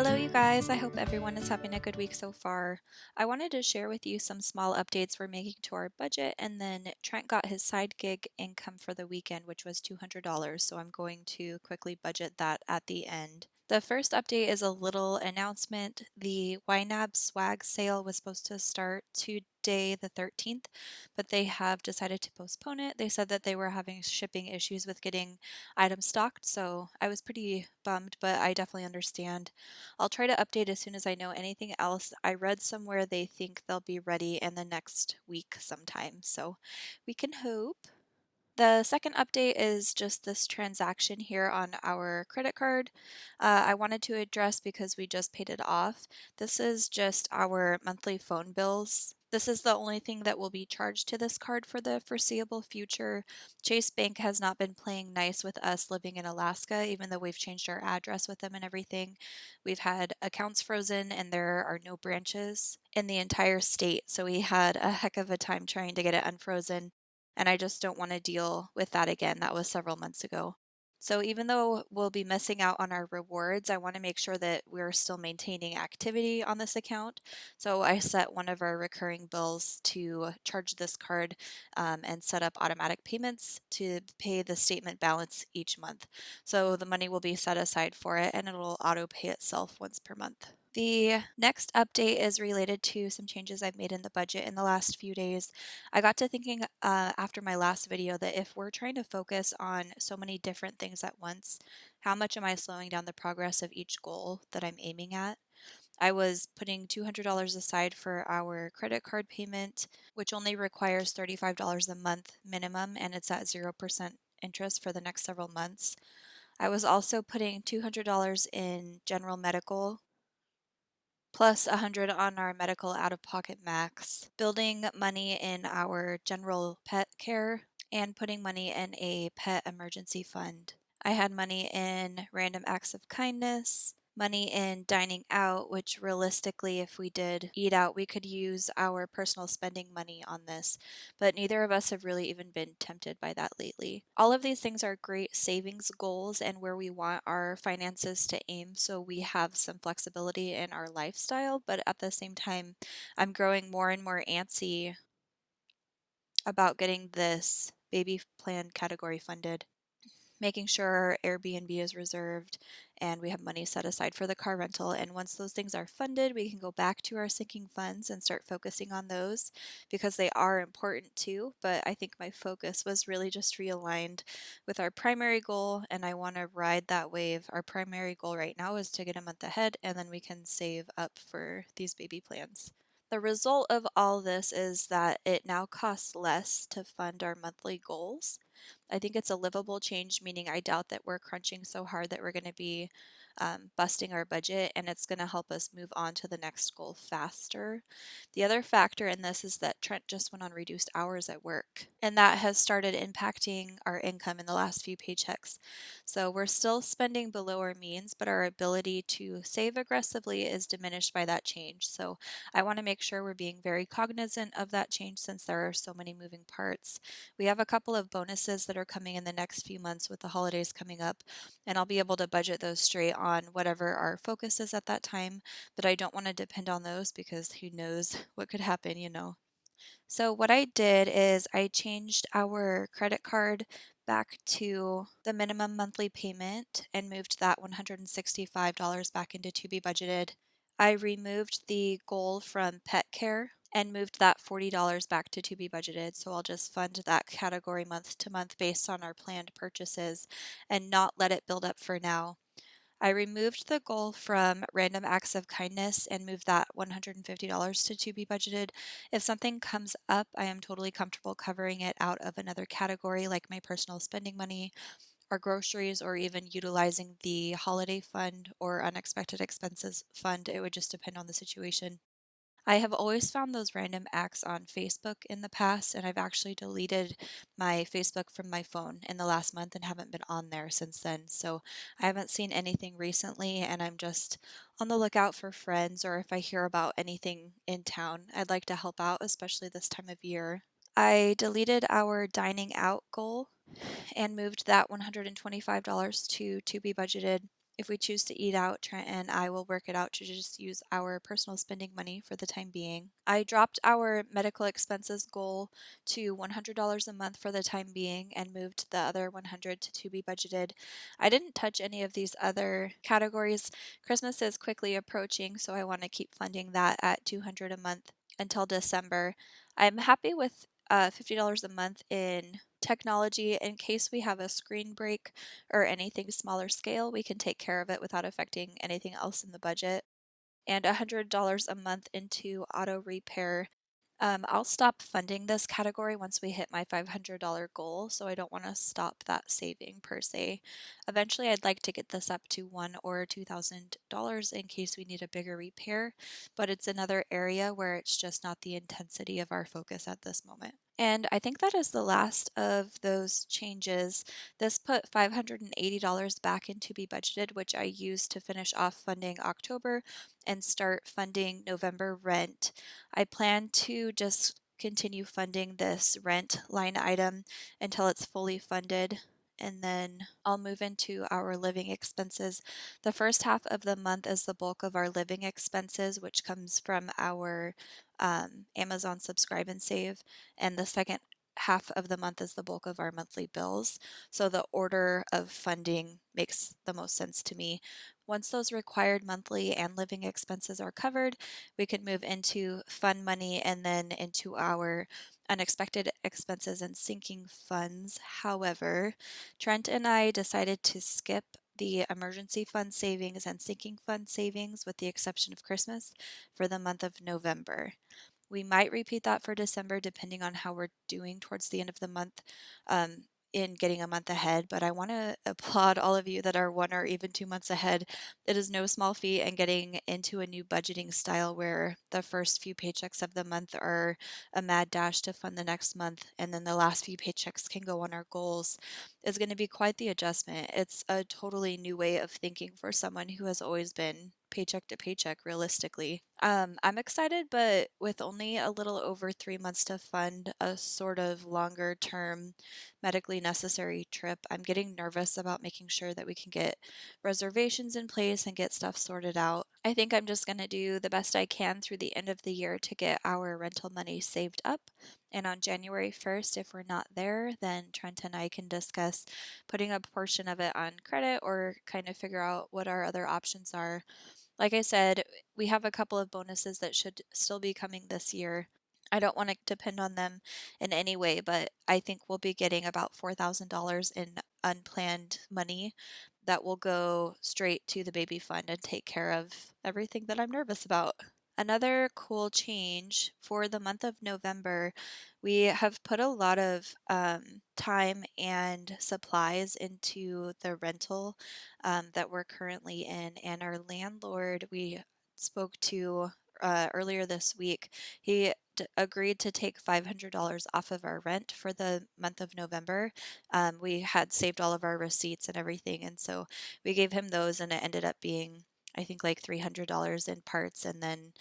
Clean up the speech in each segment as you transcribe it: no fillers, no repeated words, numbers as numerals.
Hello, you guys. I hope everyone is having a good week so far. I wanted to share with you some small updates we're making to our budget, and then Trent got his side gig income for the weekend, which was $200. So I'm going to quickly budget that at the end. The first update is a little announcement. The YNAB swag sale was supposed to start today, the 13th, but they have decided to postpone it. They said that they were having shipping issues with getting items stocked, so I was pretty bummed, but I definitely understand. I'll try to update as soon as I know anything else. I read somewhere they think they'll be ready in the next week sometime, so we can hope. The second update is just this transaction here on our credit card. I wanted to address because we just paid it off. This is just our monthly phone bills. This is the only thing that will be charged to this card for the foreseeable future. Chase Bank has not been playing nice with us living in Alaska, even though we've changed our address with them and everything. We've had accounts frozen and there are no branches in the entire state, so we had a heck of a time trying to get it unfrozen, and I just don't want to deal with that again. That was several months ago. So even though we'll be missing out on our rewards, I want to make sure that we're still maintaining activity on this account. So I set one of our recurring bills to charge this card and set up automatic payments to pay the statement balance each month. So the money will be set aside for it and it'll auto pay itself once per month. The next update is related to some changes I've made in the budget in the last few days. I got to thinking after my last video that if we're trying to focus on so many different things at once, how much am I slowing down the progress of each goal that I'm aiming at? I was putting $200 aside for our credit card payment, which only requires $35 a month minimum, and it's at 0% interest for the next several months. I was also putting $200 in general medical plus 100 on our medical out-of-pocket max, building money in our general pet care, and putting money in a pet emergency fund. I had money in random acts of kindness, money in dining out, which realistically, if we did eat out, we could use our personal spending money on this, but neither of us have really even been tempted by that lately. All of these things are great savings goals and where we want our finances to aim so we have some flexibility in our lifestyle, but at the same time, I'm growing more and more antsy about getting this baby plan category funded, making sure our Airbnb is reserved and we have money set aside for the car rental. And once those things are funded, we can go back to our sinking funds and start focusing on those because they are important too. But I think my focus was really just realigned with our primary goal, and I want to ride that wave. Our primary goal right now is to get a month ahead, and then we can save up for these baby plans. The result of all this is that it now costs less to fund our monthly goals. I think it's a livable change, meaning I doubt that we're crunching so hard that we're going to be busting our budget, and it's going to help us move on to the next goal faster. The other factor in this is that Trent just went on reduced hours at work, and that has started impacting our income in the last few paychecks. So we're still spending below our means, but our ability to save aggressively is diminished by that change. So I want to make sure we're being very cognizant of that change since there are so many moving parts. We have a couple of bonuses that are coming in the next few months with the holidays coming up, and I'll be able to budget those straight on whatever our focus is at that time, but I don't want to depend on those because who knows what could happen. So what I did is I changed our credit card back to the minimum monthly payment and moved that $165 back into to be budgeted. I removed the goal from pet care and moved that $40 back to be budgeted. So I'll just fund that category month to month based on our planned purchases and not let it build up for now. I removed the goal from random acts of kindness and moved that $150 to be budgeted. If something comes up, I am totally comfortable covering it out of another category like my personal spending money or groceries or even utilizing the holiday fund or unexpected expenses fund. It would just depend on the situation. I have always found those random acts on Facebook in the past, and I've actually deleted my Facebook from my phone in the last month and haven't been on there since then. So I haven't seen anything recently, and I'm just on the lookout for friends or if I hear about anything in town. I'd like to help out, especially this time of year. I deleted our dining out goal and moved that $125 to be budgeted. If we choose to eat out, Trent and I will work it out to just use our personal spending money for the time being. I dropped our medical expenses goal to $100 a month for the time being and moved the other 100 to be budgeted. I didn't touch any of these other categories. Christmas is quickly approaching, so I want to keep funding that at $200 a month until December. I'm happy with $50 a month in technology in case we have a screen break or anything smaller scale. We can take care of it without affecting anything else in the budget. And $100 a month into auto repair. I'll stop funding this category once we hit my $500 goal, so I don't want to stop that saving per se. Eventually, I'd like to get this up to $1,000 or $2,000 in case we need a bigger repair, but it's another area where it's just not the intensity of our focus at this moment. And I think that is the last of those changes. This put $580 back into Be Budgeted, which I used to finish off funding October and start funding November rent. I plan to just continue funding this rent line item until it's fully funded, and then I'll move into our living expenses. The first half of the month is the bulk of our living expenses, which comes from our Amazon Subscribe and Save, and the second half of the month is the bulk of our monthly bills. So the order of funding makes the most sense to me. Once those required monthly and living expenses are covered, we can move into fund money and then into our unexpected expenses and sinking funds. However, Trent and I decided to skip the emergency fund savings and sinking fund savings, with the exception of Christmas, for the month of November. We might repeat that for December depending on how we're doing towards the end of the month um, in getting a month ahead. But I want to applaud all of you that are 1 or even 2 months ahead. It is no small feat, and getting into a new budgeting style where the first few paychecks of the month are a mad dash to fund the next month, and then the last few paychecks can go on our goals is going to be quite the adjustment. It's a totally new way of thinking for someone who has always been paycheck to paycheck realistically. I'm excited, but with only a little over 3 months to fund a sort of longer term medically necessary trip, I'm getting nervous about making sure that we can get reservations in place and get stuff sorted out. I think I'm just going to do the best I can through the end of the year to get our rental money saved up. And on January 1st, if we're not there, then Trent and I can discuss putting a portion of it on credit or kind of figure out what our other options are. Like I said, we have a couple of bonuses that should still be coming this year. I don't want to depend on them in any way, but I think we'll be getting about $4,000 in unplanned money that will go straight to the baby fund and take care of everything that I'm nervous about. Another cool change for the month of November, we have put a lot of time and supplies into the rental that we're currently in. And our landlord, we spoke to earlier this week, he agreed to take $500 off of our rent for the month of November. We had saved all of our receipts and everything, and so we gave him those, and it ended up being, I think, like $300 in parts, and then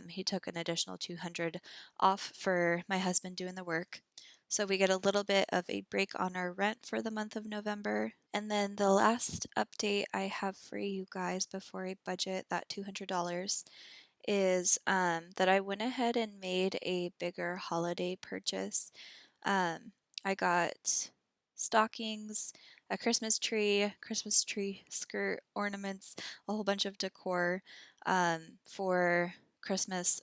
he took an additional $200 off for my husband doing the work. So we get a little bit of a break on our rent for the month of November. And then the last update I have for you guys before I budget that $200 is that I went ahead and made a bigger holiday purchase. Um, I got stockings, a Christmas tree skirt, ornaments, a whole bunch of decor for Christmas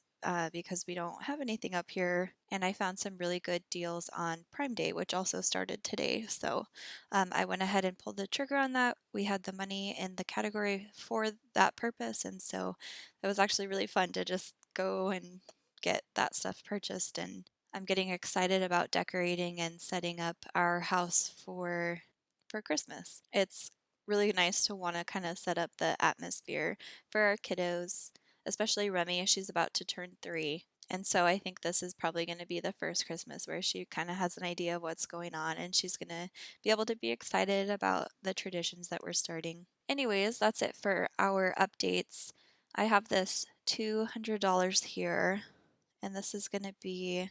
because we don't have anything up here. And I found some really good deals on Prime Day, which also started today. So I went ahead and pulled the trigger on that. We had the money in the category for that purpose. And so it was actually really fun to just go and get that stuff purchased. And I'm getting excited about decorating and setting up our house for Christmas. It's really nice to want to kind of set up the atmosphere for our kiddos, especially Remy. She's about to turn 3. And so I think this is probably going to be the first Christmas where she kind of has an idea of what's going on, and she's going to be able to be excited about the traditions that we're starting. Anyways, that's it for our updates. I have this $200 here, and this is going to be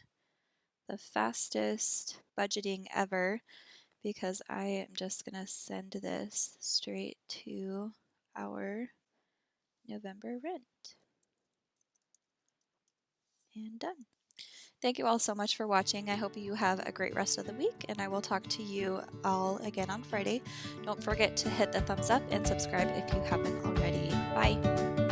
the fastest budgeting ever because I am just going to send this straight to our November rent. And done. Thank you all so much for watching. I hope you have a great rest of the week, and I will talk to you all again on Friday. Don't forget to hit the thumbs up and subscribe if you haven't already. Bye.